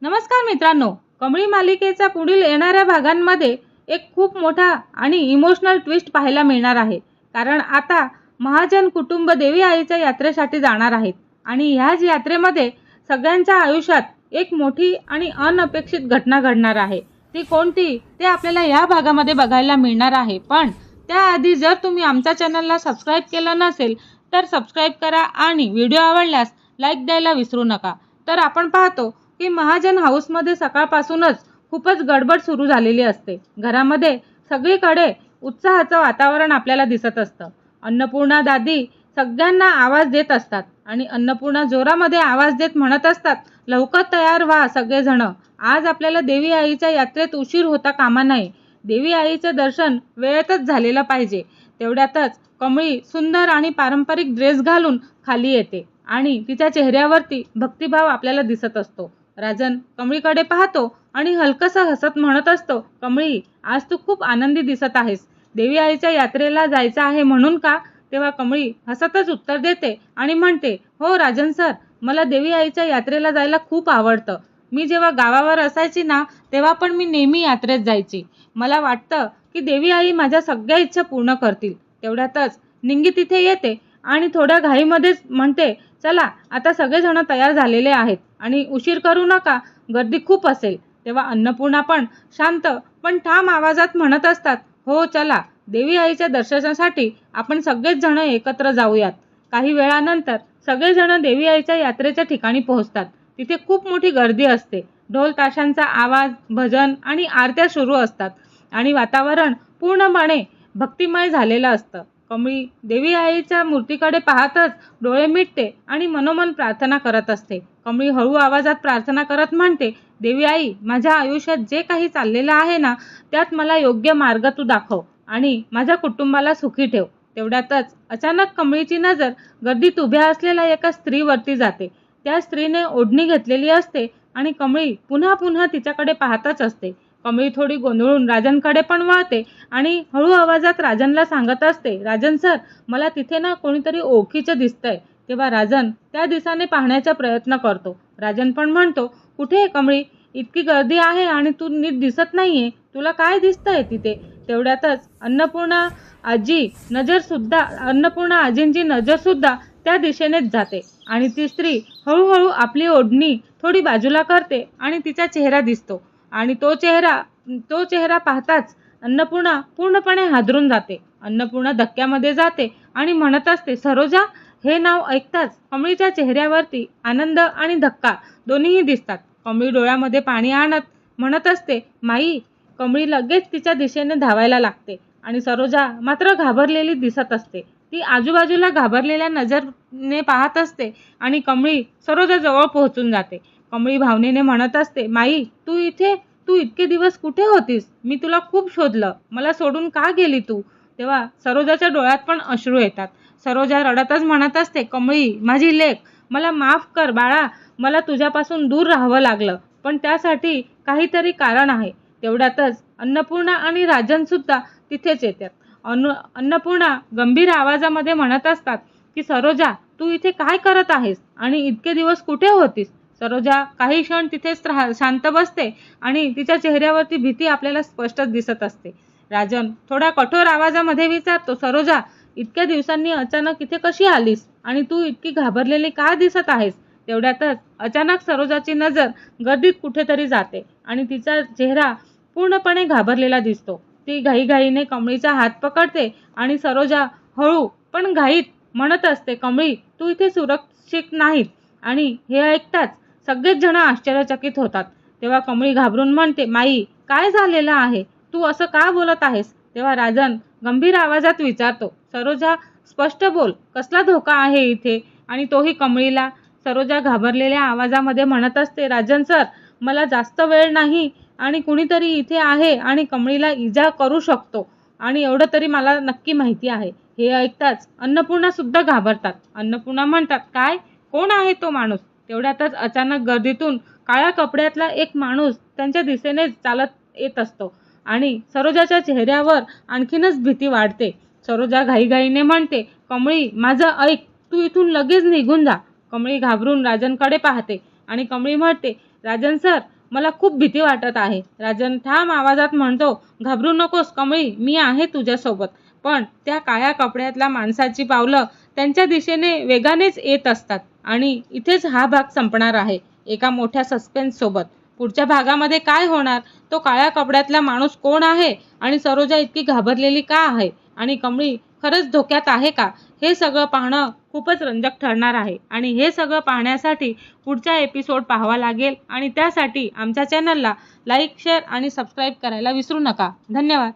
नमस्कार मित्रांनो, कमळी मालिकेचा पुढील येणाऱ्या भागांमध्ये एक खूप मोठा आणि इमोशनल ट्विस्ट पाहायला मिळणार आहे. कारण आता महाजन कुटुंब देवी आईच्या यात्रेसाठी जाणार आहेत आणि ह्याच यात्रेमध्ये सगळ्यांच्या आयुष्यात एक मोठी आणि अनपेक्षित घटना घडणार आहे. ती कोणती ते आपल्याला या भागामध्ये बघायला मिळणार आहे. पण त्याआधी जर तुम्ही आमच्या चॅनलला सबस्क्राईब केलं नसेल तर सबस्क्राईब करा आणि व्हिडिओ आवडल्यास लाईक द्यायला विसरू नका. तर आपण पाहतो की महाजन हाऊसमध्ये सकाळपासूनच खूपच गडबड सुरू झालेली असते. घरामध्ये सगळीकडे उत्साहाचं वातावरण आपल्याला दिसत असतं. अन्नपूर्णा दादी सगळ्यांना आवाज देत असतात आणि अन्नपूर्णा जोरामध्ये आवाज देत म्हणत असतात, लवकर तयार व्हा सगळेजण, आज आपल्याला देवी आईच्या यात्रेत उशीर होता कामा नये. देवी आईचं दर्शन वेळेतच झालेलं पाहिजे. तेवढ्यातच कमळी सुंदर आणि पारंपरिक ड्रेस घालून खाली येते आणि तिच्या चेहऱ्यावरती भक्तिभाव आपल्याला दिसत असतो. राजन कमळीकडे पाहतो आणि हलकसं हसत म्हणत असतो, कमळी, आज तू खूप आनंदी दिसत आहेस. देवी आईच्या यात्रेला जायचं आहे म्हणून का? तेव्हा कमळी हसतच उत्तर देते आणि म्हणते, हो राजन सर, मला देवी आईच्या यात्रेला जायला खूप आवडतं. मी जेव्हा गावावर असायची ना तेव्हा पण मी नेहमी यात्रेत जायची. मला वाटतं की देवी आई माझ्या सगळ्या इच्छा पूर्ण करतील. तेवढ्यातच निंगी तिथे येते आणि थोड्या घाईमध्येच म्हणते, चला आता सगळेजण तयार झालेले आहेत आणि उशीर करू नका, गर्दी खूप असेल. तेव्हा अन्नपूर्णा पण शांत पण ठाम आवाजात म्हणत असतात, हो चला, देवी आईच्या दर्शनासाठी आपण सगळेच जण एकत्र जाऊयात. काही वेळानंतर सगळेजण देवी आईच्या यात्रेच्या ठिकाणी पोहोचतात. तिथे खूप मोठी गर्दी असते. ढोल ताशांचा आवाज, भजन आणि आरत्या सुरू असतात आणि वातावरण पूर्णपणे भक्तिमय झालेलं असतं. कमळी देवी आईच्या मूर्तीकडे पाहतच डोळे मिटते आणि मनोमन प्रार्थना करत असते. कमळी हळू आवाजात प्रार्थना करत म्हणते, देवी आई, माझ्या आयुष्यात जे काही चाललेलं आहे ना त्यात मला योग्य मार्ग तू दाखव आणि माझ्या कुटुंबाला सुखी ठेव. तेवढ्यातच अचानक कमळीची नजर गर्दीत उभ्या असलेल्या एका स्त्रीवरती जाते. त्या स्त्रीने ओढणी घेतलेली असते आणि कमळी पुन्हा पुन्हा तिच्याकडे पाहतच असते. कमळी थोडी गोंधळून राजनकडे पण वळते आणि हळू आवाजात राजनला सांगत असते, राजन सर, मला तिथे ना कोणीतरी ओळखीचं दिसतंय. तेव्हा राजन त्या दिशेने पाहण्याचा प्रयत्न करतो. राजन पण म्हणतो, कुठे आहे कमळी? इतकी गर्दी आहे आणि तू नीट दिसत नाहीये, तुला काय दिसतंय तिथे? तेवढ्यातच अन्नपूर्णा आजींची नजर सुद्धा त्या दिशेनेच जाते आणि ती स्त्री हळूहळू आपली ओढणी थोडी बाजूला करते आणि तिचा चेहरा दिसतो आणि तो चेहरा पाहताच अन्नपूर्णा पूर्णपणे हादरून जाते. अन्नपूर्णा धक्क्यामध्ये जाते आणि म्हणत असते, सरोजा. हे नाव ऐकताच कमळीच्या चेहऱ्यावरती आनंद आणि धक्का दोन्हीही दिसतात. कमळी डोळ्यामध्ये पाणी आणत म्हणत असते, माई. कमळी लगेच तिच्या दिशेने धावायला लागते आणि सरोजा मात्र घाबरलेली दिसत असते. ती आजूबाजूला घाबरलेल्या नजरेने पाहत असते आणि कमळी सरोजा जवळ पोहोचून जाते. कमळी भावनेने म्हणत असते, माई, तू इतके दिवस कुठे होतीस? मी तुला खूप शोधलं, मला सोडून का गेली तू? तेव्हा सरोजाच्या डोळ्यात पण अश्रू येतात. सरोजा रडतच म्हणत असते, कमळी, माझी लेक, मला माफ कर बाळा, मला तुझ्यापासून दूर राहावं लागलं, पण त्यासाठी काहीतरी कारण आहे. तेवढ्यातच अन्नपूर्णा आणि राजन सुद्धा तिथेच येतात. अन्नपूर्णा गंभीर आवाजामध्ये म्हणत असतात की सरोजा, तू इथे काय करत आहेस आणि इतके दिवस कुठे होतीस? सरोजा काही क्षण तिथेच शांत बसते आणि तिच्या चेहऱ्यावरती भीती आपल्याला स्पष्टच दिसत असते. राजन थोडा कठोर आवाजामध्ये विचारतो, सरोजा, इतक्या दिवसांनी अचानक इथे कशी आलीस आणि तू इतकी घाबरलेली का दिसत आहेस? तेवढ्यातच अचानक सरोजाची नजर गर्दीत कुठेतरी जाते आणि तिचा चेहरा पूर्णपणे घाबरलेला दिसतो. ती घाईघाईने कमळीचा हात पकडते आणि सरोजा हळू पण घाईत म्हणत असते, कमळी, तू इथे सुरक्षित नाहीत. आणि हे ऐकताच सगळेच जण आश्चर्यचकित होतात. तेव्हा कमळी घाबरून म्हणते, माई, काय झालेलं आहे? तू असं का बोलत आहेस? तेव्हा राजन गंभीर आवाजात विचारतो, सरोजा, स्पष्ट बोल, कसला धोका आहे इथे? आणि तोही कमळीला. सरोजा घाबरलेल्या आवाजामध्ये म्हणत असते, राजन सर, मला जास्त वेळ नाही आणि कुणीतरी इथे आहे आणि कमळीला इजा करू शकतो आणि एवढं तरी मला नक्की माहिती आहे. हे ऐकताच अन्नपूर्णा सुद्धा घाबरतात. अन्नपूर्णा म्हणतात, काय? कोण आहे तो माणूस? तेवढ्यातच अचानक गर्दीतून काळ्या कपड्यातला एक माणूस त्यांच्या दिशेने चालत येत असतो आणि सरोजाच्या चेहऱ्यावर आणखीनच भीती वाढते. सरोजा घाईघाईने म्हणते, कमळी, माझं ऐक, तू इथून लगेच निघून जा. कमळी घाबरून राजनकडे पाहते आणि कमळी म्हणते, राजन सर, मला खूप भीती वाटत आहे. राजन ठाम आवाजात म्हणतो, घाबरू नकोस कमळी, मी आहे तुझ्यासोबत. पण त्या काळ्या कपड्यातल्या माणसाची पावलं त्यांच्या दिशेने वेगानेच येत असतात. आणि इथेच हा भाग संपणार आहे, एका मोठ्या सस्पेन्स सोबत. पुढच्या भागामध्ये काय होणार, तो काळ्या कपड्यातला माणूस कोण आहे आणि सरोजा इतकी घाबरलेली का आहे आणि कमळी खरंच धोक्यात आहे का, हे सगळं पाहणं खूपच रंजक ठरणार आहे. आणि हे सगळं पाहण्यासाठी पुढचा एपिसोड पाहावा लागेल आणि त्यासाठी आमच्या चॅनलला लाईक, शेअर आणि सबस्क्राईब करायला विसरू नका. धन्यवाद.